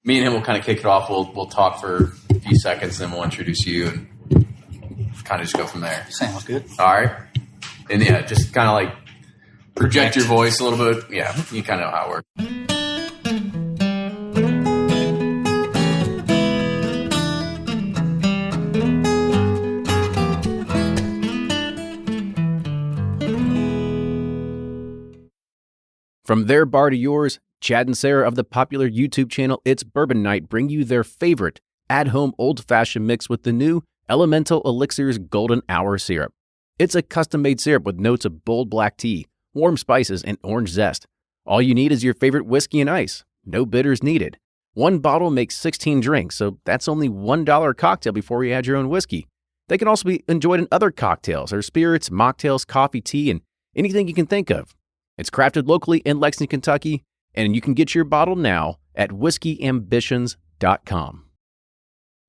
me and him will kind of kick it off. We'll talk for a few seconds, then we'll introduce you and kind of just go from there. Sounds good. All right. And yeah, just kind of like project your voice a little bit. Yeah, you kind of know how it works. From their bar to yours, Chad and Sarah of the popular YouTube channel It's Bourbon Night bring you their favorite at-home old-fashioned mix with the new Elemental Elixir's Golden Hour Syrup. It's a custom-made syrup with notes of bold black tea, warm spices, and orange zest. All you need is your favorite whiskey and ice. No bitters needed. One bottle makes 16 drinks, so that's only $1 a cocktail before you add your own whiskey. They can also be enjoyed in other cocktails or spirits, mocktails, coffee, tea, and anything you can think of. It's crafted locally in Lexington, Kentucky, and you can get your bottle now at whiskeyambitions.com.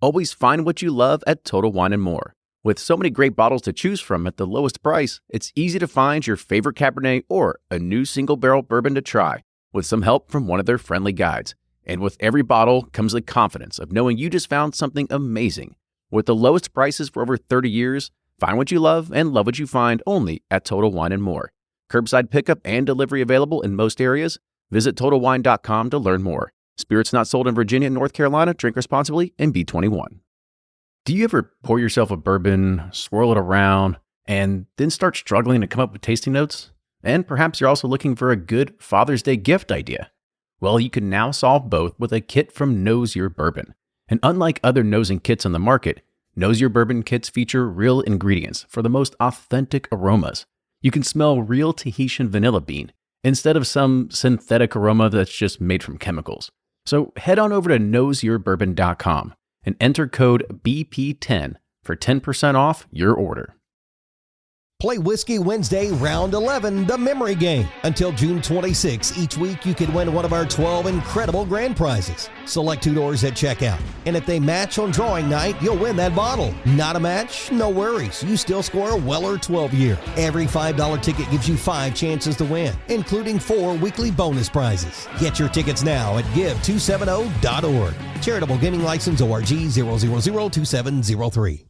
Always find what you love at Total Wine & More. With so many great bottles to choose from at the lowest price, it's easy to find your favorite Cabernet or a new single-barrel bourbon to try with some help from one of their friendly guides. And with every bottle comes the confidence of knowing you just found something amazing. With the lowest prices for over 30 years, find what you love and love what you find only at Total Wine & More. Curbside pickup and delivery available in most areas. Visit TotalWine.com to learn more. Spirits not sold in Virginia and North Carolina. Drink responsibly and be 21. Do you ever pour yourself a bourbon, swirl it around, and then start struggling to come up with tasting notes? And perhaps you're also looking for a good Father's Day gift idea. Well, you can now solve both with a kit from Knows Your Bourbon. And unlike other nosing kits on the market, Knows Your Bourbon kits feature real ingredients for the most authentic aromas. You can smell real Tahitian vanilla bean instead of some synthetic aroma that's just made from chemicals. So head on over to knowsyourbourbon.com and enter code BP10 for 10% off your order. Play Whiskey Wednesday, Round 11, the memory game. Until June 26, each week you could win one of our 12 incredible grand prizes. Select $2 at checkout. And if they match on drawing night, you'll win that bottle. Not a match? No worries. You still score a Weller 12-year. Every $5 ticket gives you 5 chances to win, including 4 weekly bonus prizes. Get your tickets now at give270.org. Charitable Gaming License ORG 0002703.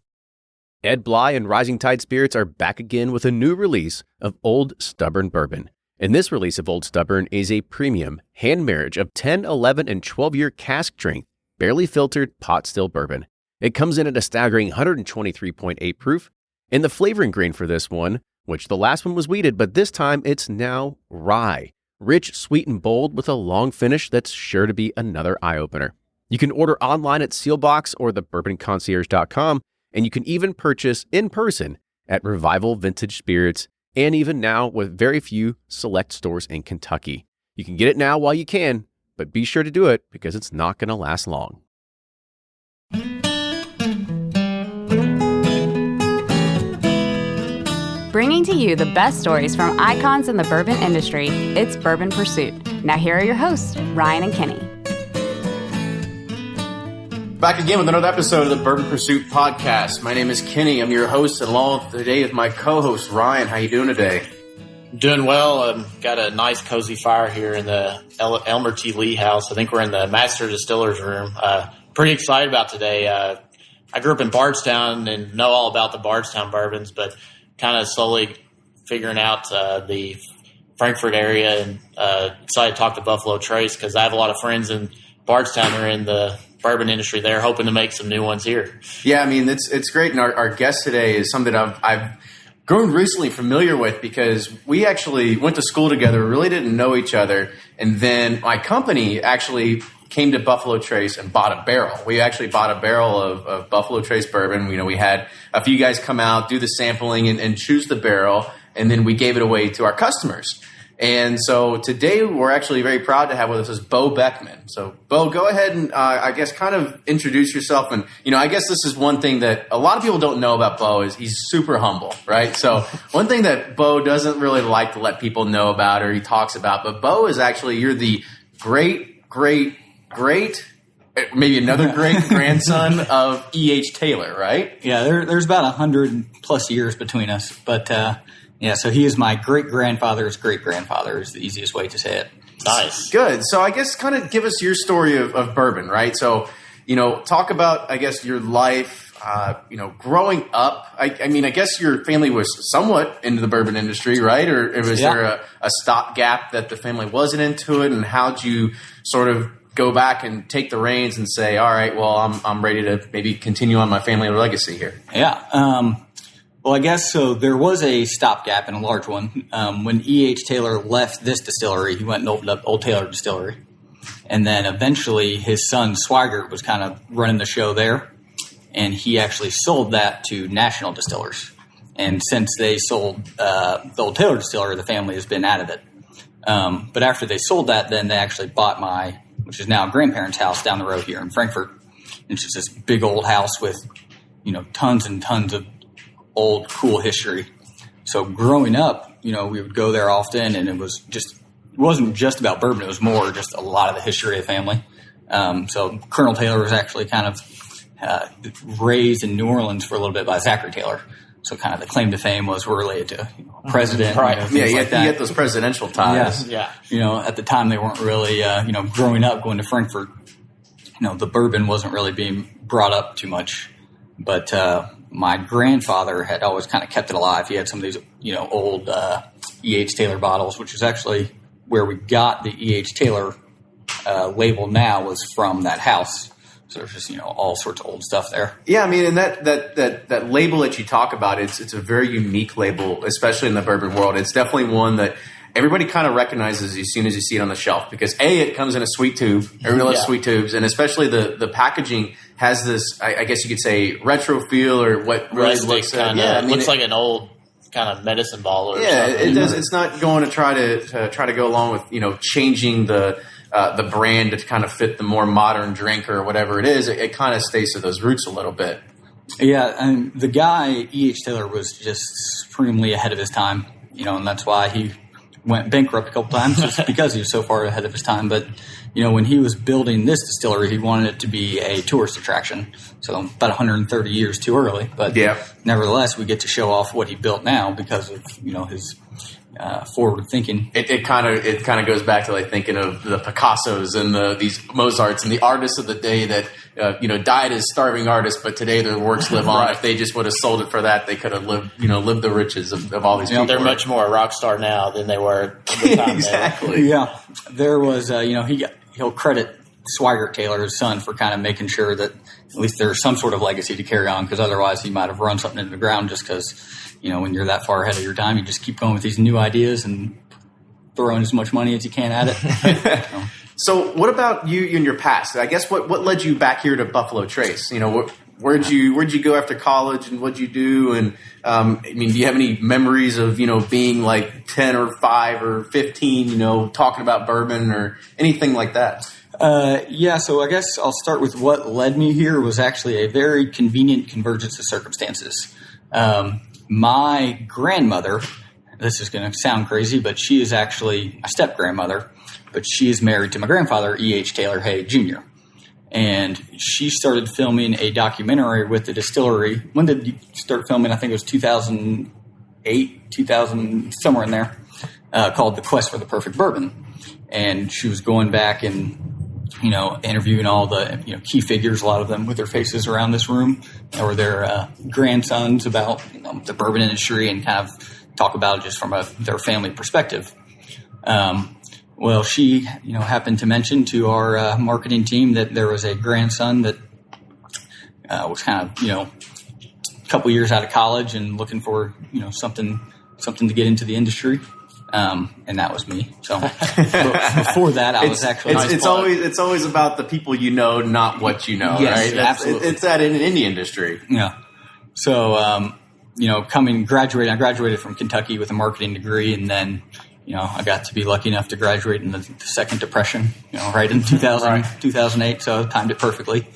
Ed Bly and Rising Tide Spirits are back again with a new release of Old Stubborn Bourbon. And this release of Old Stubborn is a premium hand marriage of 10, 11, and 12-year cask strength, barely filtered pot still bourbon. It comes in at a staggering 123.8 proof. And the flavoring grain for this one, which the last one was wheated, but this time it's now rye. Rich, sweet, and bold with a long finish that's sure to be another eye-opener. You can order online at Sealbox or thebourbonconcierge.com. And you can even purchase in person at Revival Vintage Spirits, and even now with very few select stores in Kentucky. You can get it now while you can, but be sure to do it because it's not going to last long. Bringing to you the best stories from icons in the bourbon industry, it's Bourbon Pursuit. Now here are your hosts, Ryan and Kenny. Back again with another episode of the Bourbon Pursuit podcast. My name is Kenny. I'm your host, and along today is my co-host, Ryan. How you doing today? Doing well. Got a nice cozy fire here in the Elmer T. Lee house. I think we're in the Master Distiller's room. Pretty excited about today. I grew up in Bardstown and know all about the Bardstown bourbons, but kind of slowly figuring out the Frankfurt area, and excited to talk to Buffalo Trace because I have a lot of friends in Bardstown who are in the bourbon industry there, hoping to make some new ones here. Yeah, I mean, it's great. And our guest today is something I've grown recently familiar with because we actually went to school together, really didn't know each other. And then my company actually came to Buffalo Trace and bought a barrel. We actually bought a barrel of Buffalo Trace bourbon. You know, we had a few guys come out, do the sampling and choose the barrel. And then we gave it away to our customers. And so today we're actually very proud to have with us Beau Beckman. So Beau, go ahead and I guess kind of introduce yourself. And, you know, I guess this is one thing that a lot of people don't know about Beau is he's super humble, right? So one thing that Beau doesn't really like to let people know about or he talks about, but Beau is actually, you're the great, maybe another great grandson of E.H. Taylor, right? Yeah, there's about 100 plus years between us, but yeah, so he is my great-grandfather's great-grandfather is the easiest way to say it. Nice. Good. So I guess kind of give us your story of bourbon, right? So, talk about, I guess, your life, growing up. I mean, I guess your family was somewhat into the bourbon industry, right? Or was there a stopgap that the family wasn't into it? And how'd you sort of go back and take the reins and say, all right, well, I'm ready to maybe continue on my family legacy here? Yeah. Well, I guess so. There was a stopgap and a large one. When E.H. Talyor left this distillery, he went and opened up Old Talyor Distillery. And then eventually his son, Swigert, was kind of running the show there. And he actually sold that to National Distillers. And since they sold the Old Talyor Distillery, the family has been out of it. But after they sold that, then they actually bought which is now grandparents' house down the road here in Frankfurt. It's just this big old house with, tons and tons of old, cool history. So growing up, we would go there often, and it wasn't just about bourbon. It was more just a lot of the history of the family. So Colonel Talyor was actually kind of raised in New Orleans for a little bit by Zachary Talyor. So kind of the claim to fame was related to president. Right. Things like that. You get those presidential ties. Yeah. At the time they weren't really, growing up, going to Frankfurt, the bourbon wasn't really being brought up too much. But my grandfather had always kind of kept it alive. He had some of these, old E.H. Talyor bottles, which is actually where we got the E.H. Talyor label now was from that house. So there's just, all sorts of old stuff there. Yeah, I mean, and that label that you talk about, it's a very unique label, especially in the bourbon world. It's definitely one that everybody kind of recognizes as soon as you see it on the shelf because, A, it comes in a sweet tube. Everybody loves sweet tubes. And especially the packaging has this, I guess you could say, retro feel or what really looks looks like an old kind of medicine ball or something. Yeah, it does. It's not going to try to go along with, changing the brand to kind of fit the more modern drink or whatever it is. It kind of stays to those roots a little bit. Yeah, and the guy, E.H. Talyor, was just supremely ahead of his time, and that's why he went bankrupt a couple times, just because he was so far ahead of his time. But, when he was building this distillery, he wanted it to be a tourist attraction. So about 130 years too early. But nevertheless, we get to show off what he built now because of, his forward thinking. It kind of goes back to thinking of the Picassos and these Mozarts and the artists of the day that died as starving artists, but today their works live on. Right. If they just would have sold it for that, they could have lived the riches of all these people. They're much more a rock star now than they were at the time. Exactly. Yeah, there was he'll credit Swigert Talyor, his son, for kind of making sure that at least there's some sort of legacy to carry on, because otherwise he might have run something into the ground just because, when you're that far ahead of your time, you just keep going with these new ideas and throwing as much money as you can at it. So what about you in your past? I guess what led you back here to Buffalo Trace? Where'd you go after college and what'd you do? And do you have any memories of being like 10 or 5 or 15, talking about bourbon or anything like that? So I guess I'll start with what led me here was actually a very convenient convergence of circumstances. My grandmother, this is going to sound crazy, but she is actually my step-grandmother, but she is married to my grandfather, E.H. Talyor Hay Jr., and she started filming a documentary with the distillery. When did you start filming? I think it was 2008, 2000, somewhere in there, called The Quest for the Perfect Bourbon. And she was going back and, interviewing all the, key figures, a lot of them with their faces around this room, or their grandsons about the bourbon industry, and kind of talk about it just from their family perspective. Well, she, happened to mention to our marketing team that there was a grandson that was kind of, a couple years out of college and looking for, something to get into the industry. And that was me. So before that, I was actually. It's always about the people not what you know. Yes, right? Absolutely. It's that in the industry. Yeah. So I graduated from Kentucky with a marketing degree, and then. I got to be lucky enough to graduate in the Second Depression, right in 2008, so I timed it perfectly.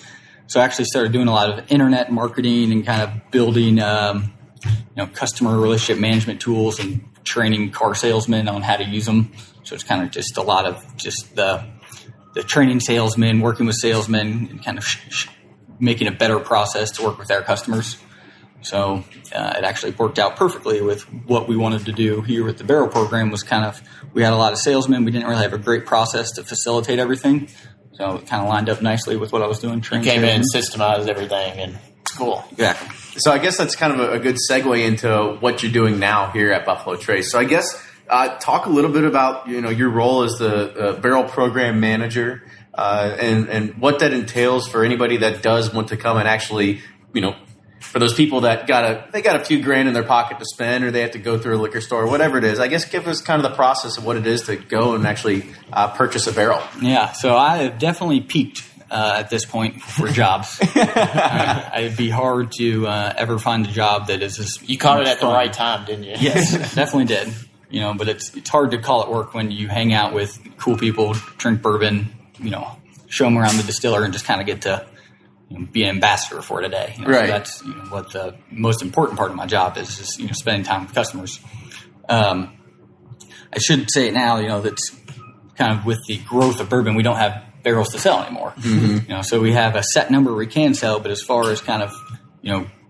So I actually started doing a lot of internet marketing and kind of building, customer relationship management tools and training car salesmen on how to use them. So it's kind of just a lot of just the training salesmen, working with salesmen, and kind of making a better process to work with our customers. So it actually worked out perfectly with what we wanted to do here with the barrel program. Was kind of, we had a lot of salesmen. We didn't really have a great process to facilitate everything. So it kind of lined up nicely with what I was doing. You came in and systemized everything, and it's cool. Exactly. So I guess that's kind of a good segue into what you're doing now here at Buffalo Trace. So I guess talk a little bit about your role as the barrel program manager and what that entails for anybody that does want to come and actually, for those people that got a few grand in their pocket to spend, or they have to go through a liquor store, or whatever it is. I guess give us kind of the process of what it is to go and actually purchase a barrel. Yeah, so I have definitely peaked at this point for jobs. It'd be hard to ever find a job that is as You caught it at fun. the right time, didn't you? Yes, definitely did. But it's hard to call it work when you hang out with cool people, drink bourbon, show them around the distiller, and just kind of get to be an ambassador for it a day. Right. So that's what the most important part of my job is spending time with customers. I should say it now, that's kind of with the growth of bourbon, we don't have barrels to sell anymore. Mm-hmm. So we have a set number we can sell, but as far as kind of,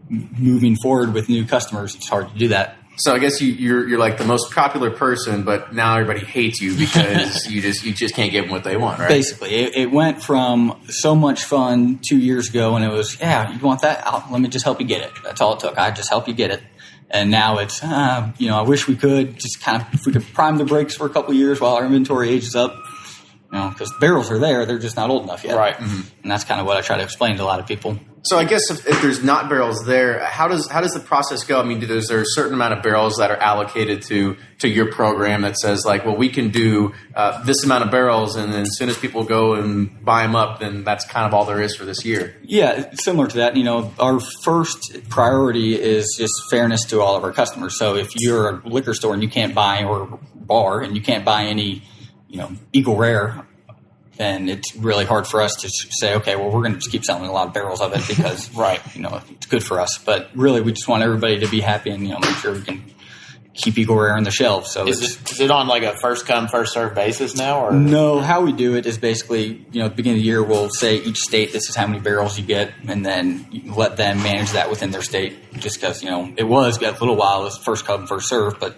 moving forward with new customers, it's hard to do that. So I guess you're like the most popular person, but now everybody hates you because you just can't give them what they want, right? Basically, it went from so much fun 2 years ago, and it was, you want that? Let me just help you get it. That's all it took. I just help you get it. And now it's, I wish we could just kind of, if we could prime the brakes for a couple of years while our inventory ages up, because barrels are there, they're just not old enough yet. Right. Mm-hmm. And that's kind of what I try to explain to a lot of people. So I guess if there's not barrels there, how does the process go? I mean, is there a certain amount of barrels that are allocated to your program that says like, well, we can do this amount of barrels, and then as soon as people go and buy them up, then that's kind of all there is for this year? Yeah, similar to that. Our first priority is just fairness to all of our customers. So if you're a liquor store and you can't buy, or bar, and you can't buy any, Eagle Rare, then it's really hard for us to say, okay, well, we're going to just keep selling a lot of barrels of it because, right, it's good for us. But really, we just want everybody to be happy and, make sure we can keep Eagle Rare on the shelf. So is it on like a first come, first served basis now? Or no, how we do it is basically, at the beginning of the year, we'll say each state, this is how many barrels you get, and then you let them manage that within their state. Just because, it was a little while, it was first come, first served, but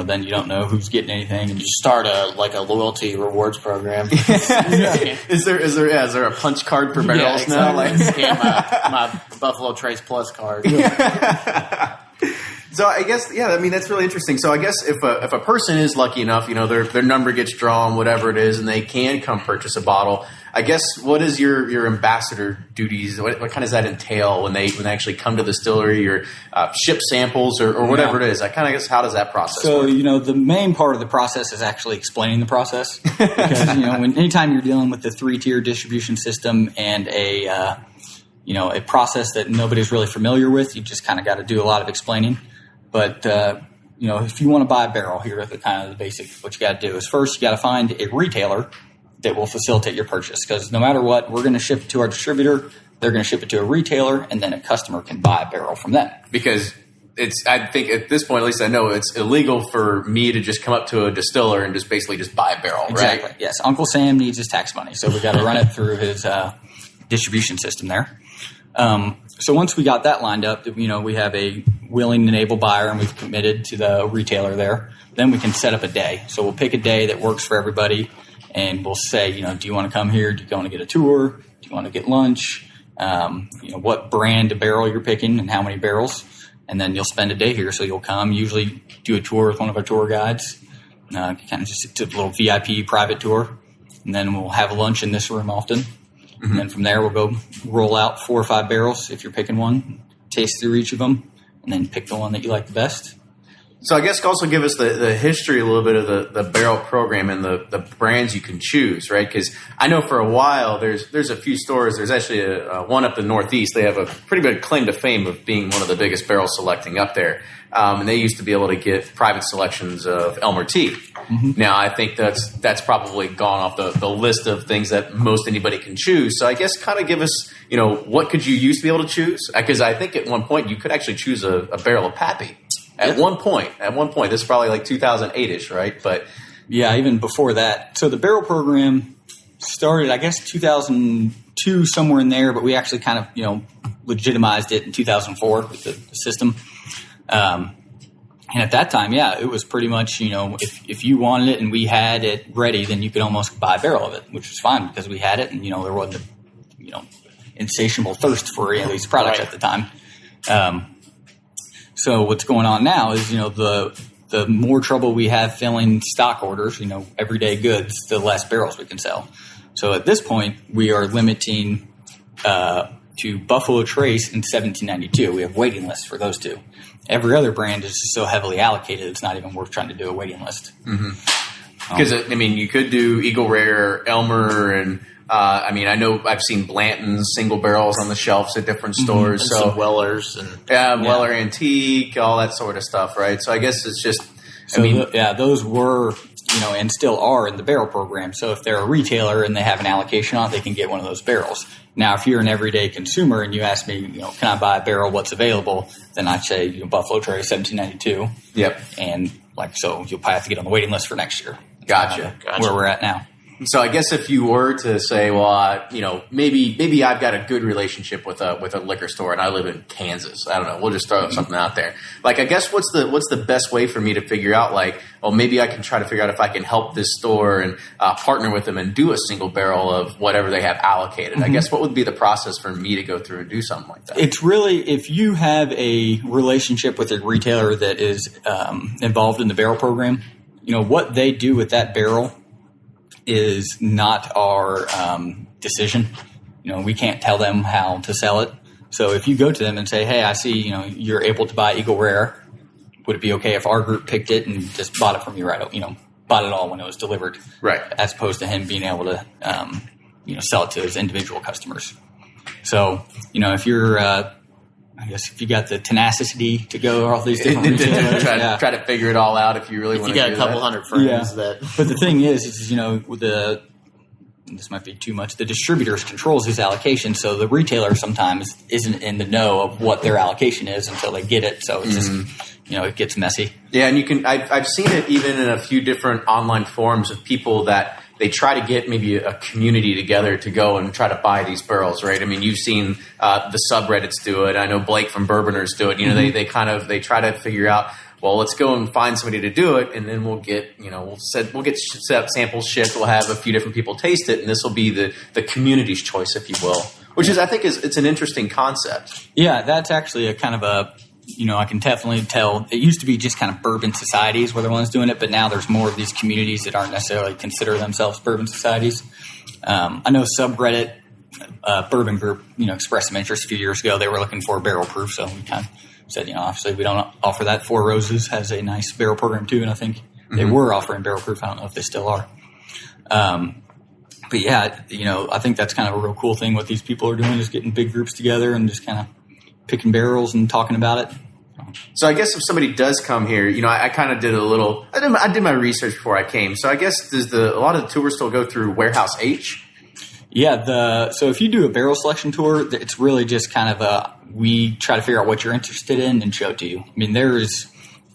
then you don't know who's getting anything, and you start a loyalty rewards program. Is there a punch card for barrels now? Like my Buffalo Trace Plus card. So I guess, that's really interesting. So I guess if a person is lucky enough, their number gets drawn, whatever it is, and they can come purchase a bottle, I guess what is your ambassador duties? What kind does that entail when they actually come to the distillery or ship samples or whatever it is? I kind of guess, how does that process work? So, the main part of the process is actually explaining the process. Because, anytime you're dealing with the 3-tier distribution system and a process that nobody's really familiar with, you just kind of got to do a lot of explaining. But, if you want to buy a barrel, here are the basic, what you got to do is first you got to find a retailer that will facilitate your purchase. Because no matter what, we're going to ship it to our distributor, they're going to ship it to a retailer, and then a customer can buy a barrel from them. Because I think at this point, at least I know, it's illegal for me to just come up to a distiller and just basically just buy a barrel, exactly. Right? Yes. Uncle Sam needs his tax money, so we got to run it through his distribution system there. So once we got that lined up, we have a willing and able buyer, and we've committed to the retailer there. Then we can set up a day. So we'll pick a day that works for everybody, and we'll say, do you want to come here? Do you want to get a tour? Do you want to get lunch? What brand of barrel you're picking and how many barrels. And then you'll spend a day here. So you'll come, usually do a tour with one of our tour guides, kind of just a little VIP private tour. And then we'll have lunch in this room often. Mm-hmm. And then from there, we'll go roll out 4 or 5 barrels if you're picking one, taste through each of them, and then pick the one that you like the best. So I guess also give us the history a little bit of the barrel program and the brands you can choose, right? Because I know for a while there's a few stores. There's actually one up the Northeast. They have a pretty big claim to fame of being one of the biggest barrel selecting up there. And they used to be able to get private selections of Elmer Tea. Mm-hmm. Now I think that's probably gone off the list of things that most anybody can choose. So I guess kind of give us, what could you used to be able to choose? Because I think at one point you could actually choose a barrel of Pappy. At one point, this is probably like 2008-ish, right? But yeah, even before that. So the barrel program started, I guess, 2002, somewhere in there. But we actually kind of, legitimized it in 2004 with the system. And at that time, it was pretty much, if you wanted it and we had it ready, then you could almost buy a barrel of it, which was fine because we had it and, there wasn't a, insatiable thirst for any of these products at the time. So what's going on now is, the more trouble we have filling stock orders, everyday goods, the less barrels we can sell. So at this point, we are limiting to Buffalo Trace in 1792. We have waiting lists for those two. Every other brand is just so heavily allocated, it's not even worth trying to do a waiting list. Because, you could do Eagle Rare, Elmer, and I know I've seen Blanton's single barrels on the shelves at different stores. And so some Wellers. Weller Antique, all that sort of stuff, right? So I guess it's just, those were, and still are in the barrel program. So if they're a retailer and they have an allocation on it, they can get one of those barrels. Now, if you're an everyday consumer and you ask me, can I buy a barrel? What's available? Then I'd say Buffalo Trace 1792. Yep. And so you'll probably have to get on the waiting list for next year. Gotcha. Where we're at now. So I guess if you were to say, well, maybe I've got a good relationship with a liquor store and I live in Kansas. I don't know. We'll just throw something out there. Like, I guess what's the best way for me to figure out, like, maybe I can try to figure out if I can help this store and partner with them and do a single barrel of whatever they have allocated. I guess what would be the process for me to go through and do something like that? It's really, if you have a relationship with a retailer that is involved in the barrel program, what they do with that barrel is not our decision. We can't tell them how to sell it. So if you go to them and say, hey, I see, you're able to buy Eagle Rare, would it be okay if our group picked it and just bought it from you bought it all when it was delivered? Right. As opposed to him being able to, sell it to his individual customers. So, if you're, if you got the tenacity to go all these different retailers, try to figure it all out if you really want to do that. If you got a couple hundred friends that. But the thing is with this might be too much. The distributors controls his allocation, so the retailer sometimes isn't in the know of what their allocation is until they get it. So it's just it gets messy. Yeah, and I've seen it even in a few different online forums of people that they try to get maybe a community together to go and try to buy these barrels, right? You've seen the subreddits do it. I know Blake from Bourboners do it. They try to figure out, well, let's go and find somebody to do it, and then we'll get samples shipped. We'll have a few different people taste it, and this will be the community's choice, if you will. Which is, I think, it's an interesting concept. Yeah, that's actually a kind of a. I can definitely tell. It used to be just kind of bourbon societies were the ones doing it, but now there's more of these communities that aren't necessarily consider themselves bourbon societies. I know subreddit Bourbon Group, expressed some interest a few years ago. They were looking for a barrel proof, so we kind of said, obviously we don't offer that. Four Roses has a nice barrel program too, and I think they were offering barrel proof. I don't know if they still are. But yeah, I think that's kind of a real cool thing. What these people are doing is getting big groups together and just kind of picking barrels and talking about it. So I guess if somebody does come here, I kind of did I did my research before I came. So I guess a lot of the tours still go through Warehouse H? Yeah. So if you do a barrel selection tour, it's really just kind of we try to figure out what you're interested in and show it to you. There is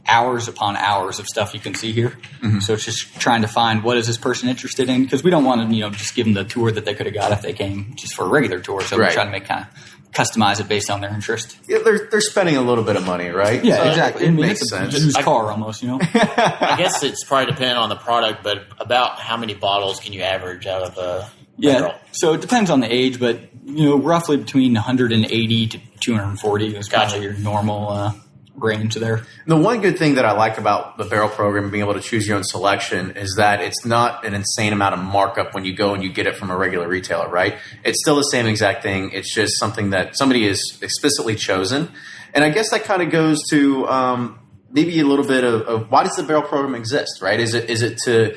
hours upon hours of stuff you can see here. So it's just trying to find what is this person interested in, because we don't want to, just give them the tour that they could have got if they came just for a regular tour. So we're trying to customize it based on their interest. Yeah, they're spending a lot of money, right? Yeah, exactly. It makes sense. It's a used car almost, I guess it's probably dependent on the product, but about how many bottles can you average out of a barrel? So it depends on the age, but roughly between 180 to 240 is kind of your normal range there. The one good thing that I like about the barrel program, being able to choose your own selection, is that it's not an insane amount of markup when you go and you get it from a regular retailer, right? It's still the same exact thing. It's just something that somebody has explicitly chosen. And I guess that kind of goes to maybe a little bit of why does the barrel program exist, right? Is it to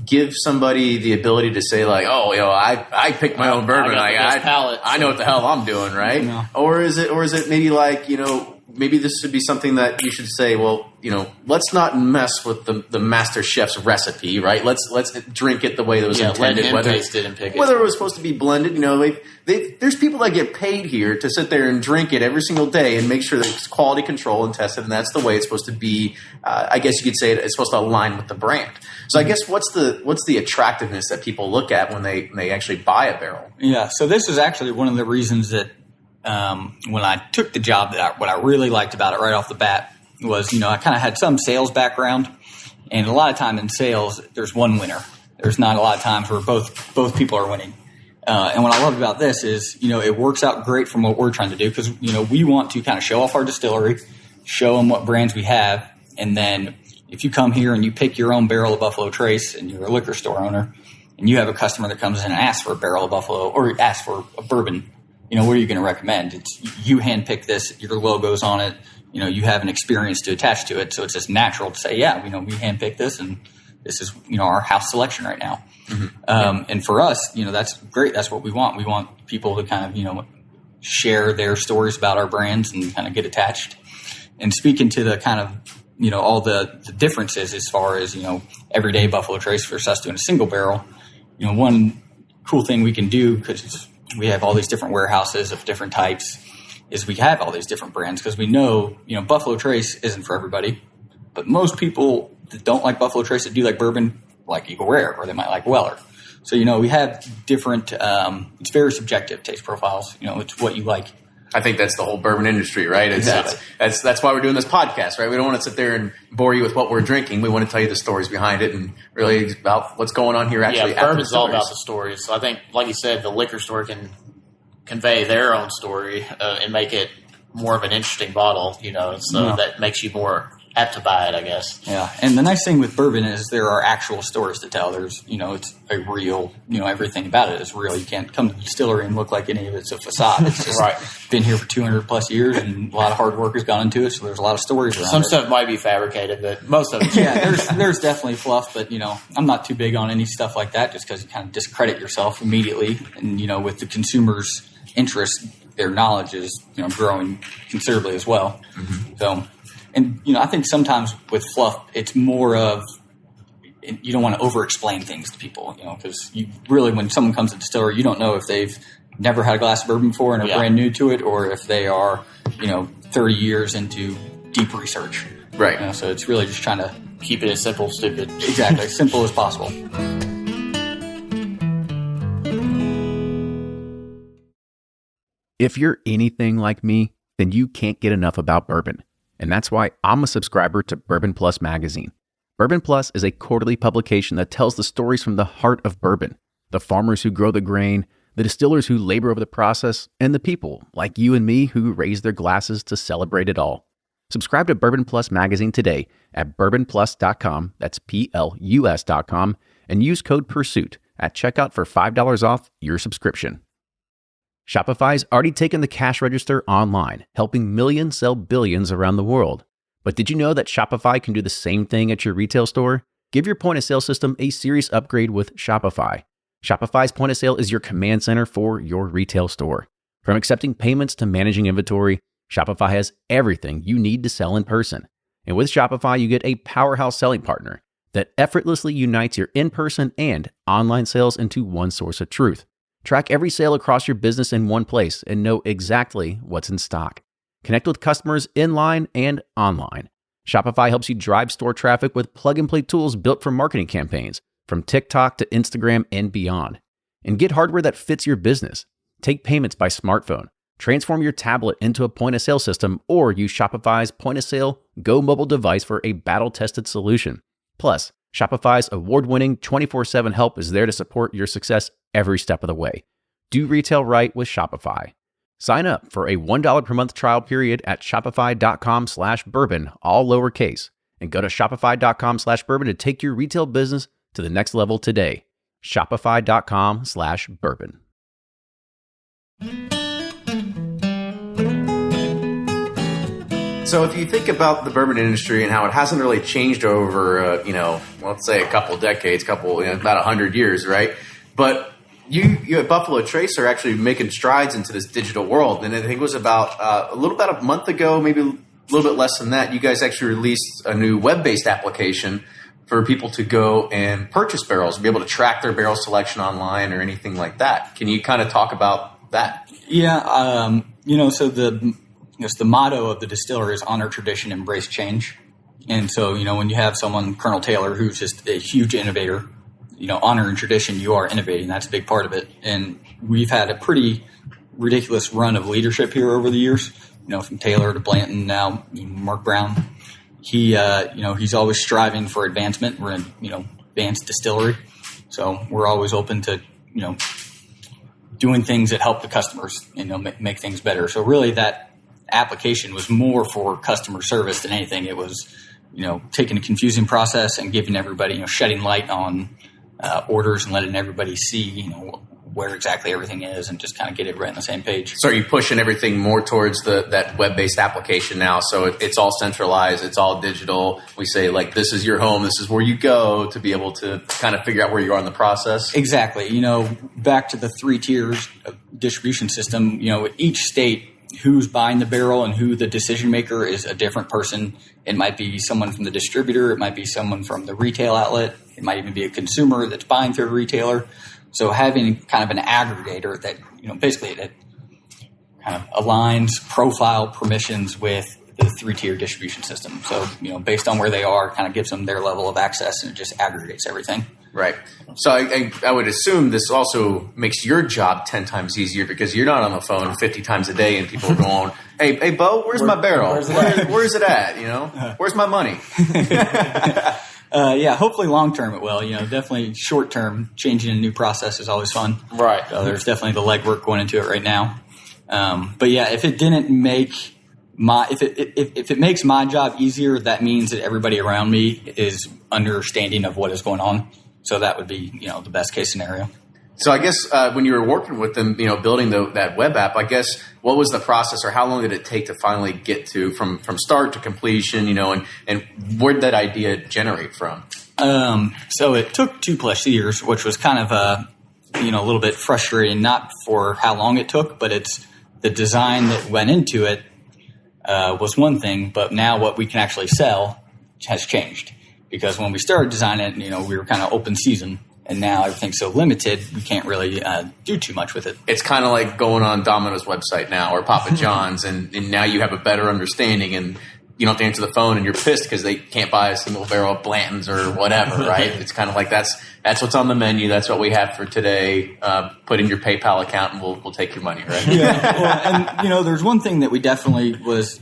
give somebody the ability to say, like, I picked my own bourbon. I know what the hell I'm doing, right? No. Or is it maybe like, maybe this should be something that you should say, well, let's not mess with the master chef's recipe, right? Let's drink it the way that was intended. Let him taste it and pick it. Whether it was supposed to be blended, there's people that get paid here to sit there and drink it every single day and make sure that it's quality control and tested, and that's the way it's supposed to be. I guess you could say it's supposed to align with the brand. So I guess what's the attractiveness that people look at when they actually buy a barrel? Yeah, so this is actually one of the reasons that when I took the job, what I really liked about it right off the bat was, I kind of had some sales background, and a lot of time in sales, there's one winner. There's not a lot of times where both people are winning. And what I love about this is, it works out great from what we're trying to do because, we want to kind of show off our distillery, show them what brands we have, and then if you come here and you pick your own barrel of Buffalo Trace and you're a liquor store owner and you have a customer that comes in and asks for a barrel of Buffalo or asks for a bourbon, what are you going to recommend? It's you handpick this, your logo's on it, you have an experience to attach to it. So it's just natural to say, we handpick this and this is, our house selection right now. Mm-hmm. And for us, that's great. That's what we want. We want people to kind of, share their stories about our brands and kind of get attached. And speaking to the kind of, all the differences as far as, everyday Buffalo Trace versus us doing a single barrel, one cool thing we can do because we have all these different warehouses of different types is we have all these different brands because we know, Buffalo Trace isn't for everybody, but most people that don't like Buffalo Trace that do like bourbon like Eagle Rare or they might like Weller. So, we have different, it's very subjective taste profiles. It's what you like. I think that's the whole bourbon industry, right? Exactly. That's why we're doing this podcast, right? We don't want to sit there and bore you with what we're drinking. We want to tell you the stories behind it and really about what's going on here actually. Yeah, bourbon's all about the stories. So I think, like you said, the liquor store can convey their own story and make it more of an interesting bottle, so that makes you more apt to buy it, I guess. Yeah, and the nice thing with bourbon is there are actual stories to tell. There's, it's a real, everything about it is real. You can't come to the distillery and look like any of it's a facade. It's just been here for 200 plus years and a lot of hard work has gone into it, so there's a lot of stories around Some it. stuff might be fabricated, but most of it. Yeah, there's definitely fluff, but, I'm not too big on any stuff like that just because you kind of discredit yourself immediately. And, with the consumer's interest, their knowledge is, growing considerably as well. Mm-hmm. So... And, I think sometimes with fluff, it's more of you don't want to over-explain things to people, because you really, when someone comes to the distillery, you don't know if they've never had a glass of bourbon before and are brand new to it or if they are, 30 years into deep research. Right. So it's really just trying to keep it as simple, stupid. Exactly. As simple as possible. If you're anything like me, then you can't get enough about bourbon. And that's why I'm a subscriber to Bourbon Plus magazine. Bourbon Plus is a quarterly publication that tells the stories from the heart of bourbon, the farmers who grow the grain, the distillers who labor over the process, and the people like you and me who raise their glasses to celebrate it all. Subscribe to Bourbon Plus magazine today at bourbonplus.com, that's PLUS.com, and use code PURSUIT at checkout for $5 off your subscription. Shopify's already taken the cash register online, helping millions sell billions around the world. But did you know that Shopify can do the same thing at your retail store? Give your point-of-sale system a serious upgrade with Shopify. Shopify's point-of-sale is your command center for your retail store. From accepting payments to managing inventory, Shopify has everything you need to sell in person. And with Shopify, you get a powerhouse selling partner that effortlessly unites your in-person and online sales into one source of truth. Track every sale across your business in one place and know exactly what's in stock. Connect with customers in-line and online. Shopify helps you drive store traffic with plug-and-play tools built for marketing campaigns, from TikTok to Instagram and beyond. And get hardware that fits your business. Take payments by smartphone. Transform your tablet into a point-of-sale system or use Shopify's point-of-sale Go mobile device for a battle-tested solution. Plus, Shopify's award-winning 24/7 help is there to support your success every step of the way. Do retail right with Shopify. Sign up for a $1 per month trial period at shopify.com/bourbon, all lowercase, and go to shopify.com/bourbon to take your retail business to the next level today. Shopify.com/bourbon. So if you think about the bourbon industry and how it hasn't really changed over, let's say a couple decades, about 100 years, right? But you at Buffalo Trace are actually making strides into this digital world. And I think it was about a month ago, maybe a little bit less than that, you guys actually released a new web-based application for people to go and purchase barrels and be able to track their barrel selection online or anything like that. Can you kind of talk about that? Yeah, so the motto of the distillery is honor tradition, embrace change. And so, when you have someone, Colonel Talyor, who's just a huge innovator, honoring tradition, you are innovating. That's a big part of it. And we've had a pretty ridiculous run of leadership here over the years. From Talyor to Blanton, now Mark Brown. He's always striving for advancement. We're in, advanced distillery. So we're always open to, doing things that help the customers, make things better. So really that application was more for customer service than anything. It was, taking a confusing process and giving everybody, shedding light on orders and letting everybody see, where exactly everything is and just kind of get it right on the same page. So are you pushing everything more towards that web-based application now? So it's all centralized, it's all digital. We say, like, this is your home, this is where you go to be able to kind of figure out where you are in the process? Exactly. Back to the 3 tiers of distribution system, each state, who's buying the barrel and who the decision maker is a different person. It might be someone from the distributor. It might be someone from the retail outlet. It might even be a consumer that's buying through a retailer. So having kind of an aggregator that, basically that kind of aligns profile permissions with the 3-tier distribution system. So, based on where they are, kind of gives them their level of access and it just aggregates everything. Right. So I would assume this also makes your job 10 times easier because you're not on the phone 50 times a day and people are going, hey, Beau, where's my barrel? Where's it at? Where's my money? Hopefully long term it will. Definitely short term, changing a new process is always fun. Right. So there's definitely the legwork going into it right now. But yeah, if it didn't make if it makes my job easier, that means that everybody around me is understanding of what is going on. So that would be, the best case scenario. So I guess when you were working with them, building that web app, I guess what was the process or how long did it take to finally get to from start to completion, and where did that idea generate from? So it took 2+ years, which was kind of a little bit frustrating, not for how long it took, but it's the design that went into it was one thing, but now what we can actually sell has changed. Because when we started designing it, we were kind of open season. And now everything's so limited, we can't really do too much with it. It's kind of like going on Domino's website now or Papa John's, and now you have a better understanding, and you don't have to answer the phone, and you're pissed because they can't buy a single barrel of Blanton's or whatever, right? It's kind of like that's what's on the menu. That's what we have for today. Put in your PayPal account, and we'll take your money, right? Yeah. Well, and there's one thing that we definitely was,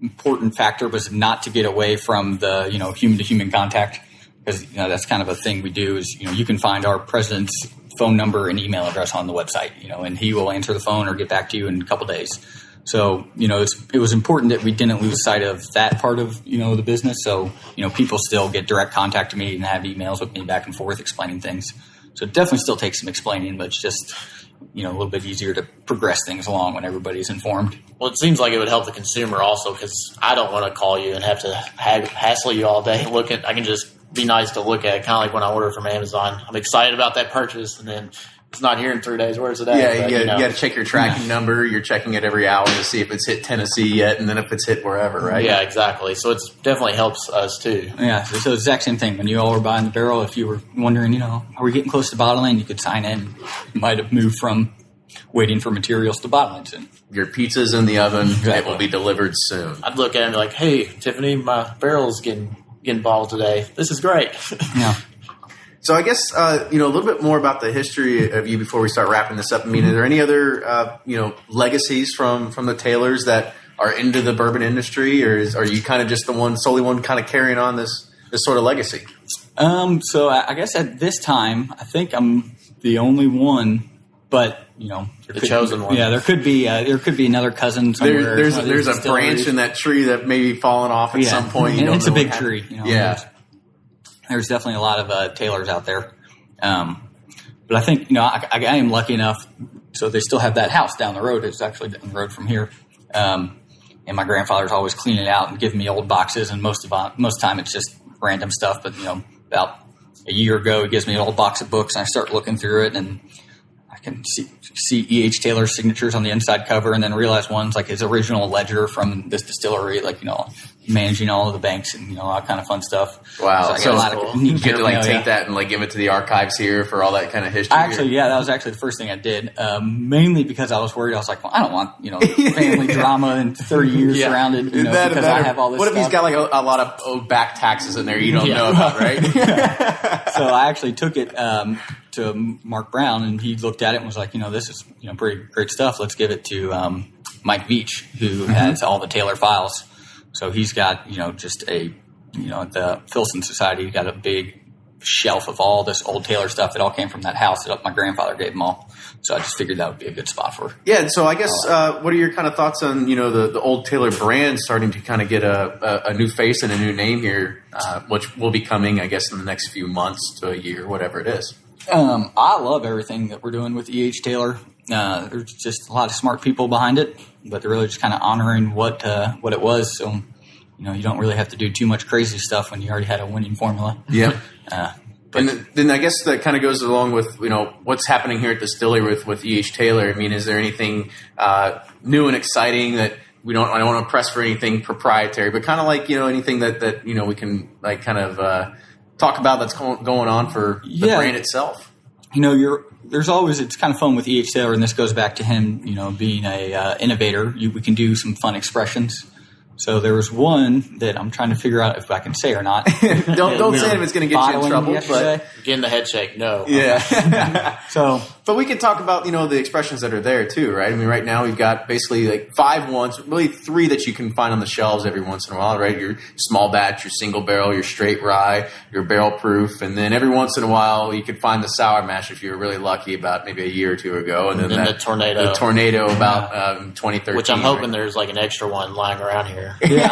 important factor was not to get away from the human to human contact. Because that's kind of a thing we do is you can find our president's phone number and email address on the website, and he will answer the phone or get back to you in a couple days. So it was important that we didn't lose sight of that part of the business. So people still get direct contact to me and have emails with me back and forth explaining things. So it definitely still takes some explaining, but it's just a little bit easier to progress things along when everybody's informed. Well, it seems like it would help the consumer also because I don't want to call you and have to hassle you all day. I can just be nice to look at, kind of like when I order from Amazon. I'm excited about that purchase, and then it's not here in 3 days. Where's it at? Yeah, you got to check your tracking number. You're checking it every hour to see if it's hit Tennessee yet, and then if it's hit wherever, right? Yeah, exactly. So it definitely helps us too. Yeah, so the exact same thing. When you all were buying the barrel, if you were wondering, are we getting close to bottling, you could sign in. You might have moved from waiting for materials to bottling soon. Your pizza's in the oven. Exactly. It will be delivered soon. I'd look at it and be like, hey, Tiffany, my barrel's getting bottled today. This is great. Yeah. So I guess, a little bit more about the history of you before we start wrapping this up. I mean, are there any other, legacies from the Talyors that are into the bourbon industry, or are you kind of just the solely one kind of carrying on this sort of legacy? So I guess at this time, I think I'm the only one, but the chosen one. Yeah, there could be another cousin somewhere. There's a branch in that tree that may be falling off at some point. And it's a big tree. Yeah. There's definitely a lot of Talyors out there. But I think, I am lucky enough. So they still have that house down the road. It's actually down the road from here. And my grandfather's always cleaning it out and giving me old boxes. And most time it's just random stuff. But, about a year ago, he gives me an old box of books and I start looking through it and I can see E.H. Taylor's signatures on the inside cover, and then realize one's like his original ledger from this distillery, managing all of the banks and all that kind of fun stuff. Wow! So you get to take that and give it to the archives here for all that kind of history. That was actually the first thing I did. Mainly because I was worried. I was like, well, I don't want family drama and 30 years surrounded. Because I have all this. What if he's got a lot of back taxes in there you don't know about, right? So I actually took it. to Mark Brown, and he looked at it and was like, this is pretty great stuff. Let's give it to Mike Veach, who has all the Talyor files. So he's got just a the Filson Society got a big shelf of all this old Talyor stuff that all came from that house that my grandfather gave them all. So I just figured that would be a good spot for. Yeah, and so I guess what are your kind of thoughts on the old Talyor brand starting to kind of get a new face and a new name here, which will be coming, I guess, in the next few months to a year, whatever it is. I love everything that we're doing with E.H. Talyor. There's just a lot of smart people behind it, but they're really just kind of honoring what it was. So you don't really have to do too much crazy stuff when you already had a winning formula. Yeah. And then I guess that kind of goes along with what's happening here at the distillery with E.H. Talyor. I mean, is there anything new and exciting that I don't want to press for anything proprietary, but kind of like anything that we can like kind of talk about that's going on for the brand itself. There's always, it's kind of fun with E.H. Talyor, and this goes back to him being a innovator. We can do some fun expressions. So there was one that I'm trying to figure out if I can say or not. don't say it if it's going to get you in trouble. But getting the head shake, no. Yeah. But we can talk about the expressions that are there too, right? I mean, right now we've got basically like 5 ones, really 3 that you can find on the shelves every once in a while, right? Your small batch, your single barrel, your straight rye, your barrel proof, and then every once in a while you could find the sour mash if you were really lucky about maybe a year or 2 ago, and then the tornado. The tornado about 2013, which I'm hoping there's like an extra one lying around here. Yeah,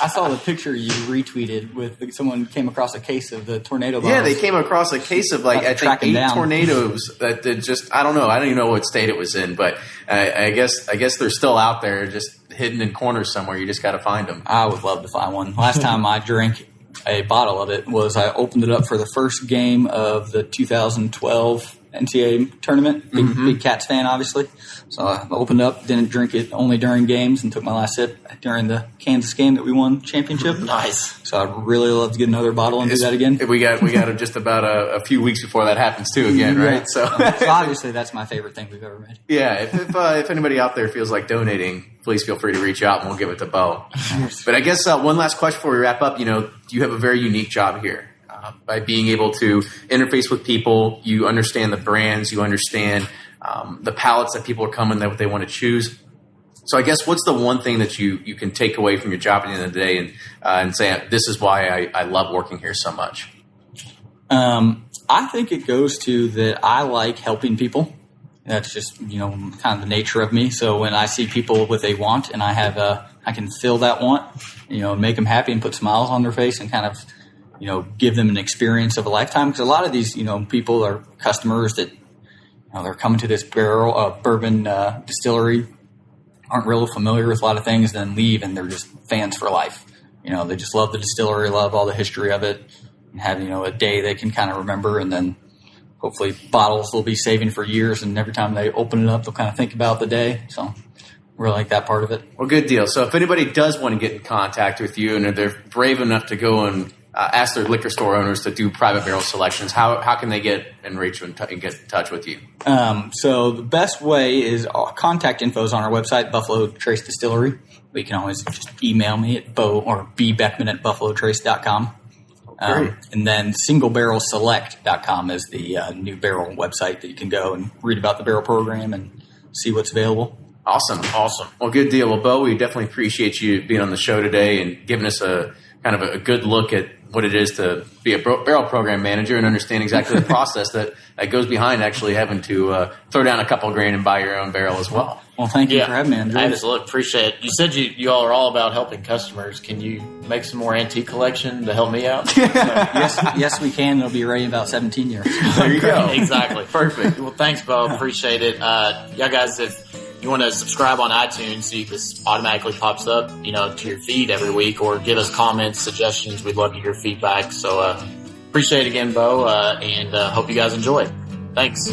I saw the picture you retweeted with someone came across a case of the tornado bottles. Yeah, they came across a case of I think 8 tornadoes that just I don't know what state it was in, but I guess they're still out there, just hidden in corners somewhere. You just got to find them. I would love to find one. Last time I drank a bottle of it was I opened it up for the first game of the 2012 NCAA tournament. Big Cats fan, obviously. So I opened up, didn't drink it only during games, and took my last sip during the Kansas game that we won championship. Nice. So I'd really love to get another bottle and do that again. We got just about a few weeks before that happens too again, right? So obviously that's my favorite thing we've ever made. Yeah, if anybody out there feels like donating, please feel free to reach out and we'll give it to Beau. But I guess one last question before we wrap up. You have a very unique job here. By being able to interface with people, you understand the brands, you understand the palettes that people are coming, that they want to choose. So I guess what's the one thing that you can take away from your job at the end of the day and say, this is why I love working here so much? I think it goes to that I like helping people. That's just, kind of the nature of me. So when I see people with a want and I can fill that want, make them happy and put smiles on their face and kind of, give them an experience of a lifetime. Because a lot of these, people are customers that, they're coming to this bourbon distillery, aren't real familiar with a lot of things, then leave and they're just fans for life. They just love the distillery, love all the history of it, and have, a day they can kind of remember, and then hopefully bottles they'll be saving for years, and every time they open it up, they'll kind of think about the day. So really like that part of it. Well, good deal. So if anybody does want to get in contact with you and they're brave enough to go and ask their liquor store owners to do private barrel selections, how can they get and reach you and get in touch with you? So the best way is contact info is on our website, Buffalo Trace Distillery. But you can always just email me at Beau or bbeckman@buffalotrace.com. And then singlebarrelselect.com is the new barrel website that you can go and read about the barrel program and see what's available. Awesome. Well, good deal. Well, Beau, we definitely appreciate you being on the show today and giving us a kind of a good look at what it is to be a barrel program manager and understand exactly the process that goes behind actually having to throw down a couple of grand and buy your own barrel as well. Well, thank you for having me. Absolutely. Appreciate it. You said you all are all about helping customers. Can you make some more antique collection to help me out? Yes, we can. It'll be ready in about 17 years. There you go. Exactly. Perfect. Well, thanks, Beau. Appreciate it. Yeah, guys, if you want to subscribe on iTunes so this automatically pops up, to your feed every week, or give us comments, suggestions. We'd love to hear feedback. So appreciate it again, Beau, and hope you guys enjoy. Thanks.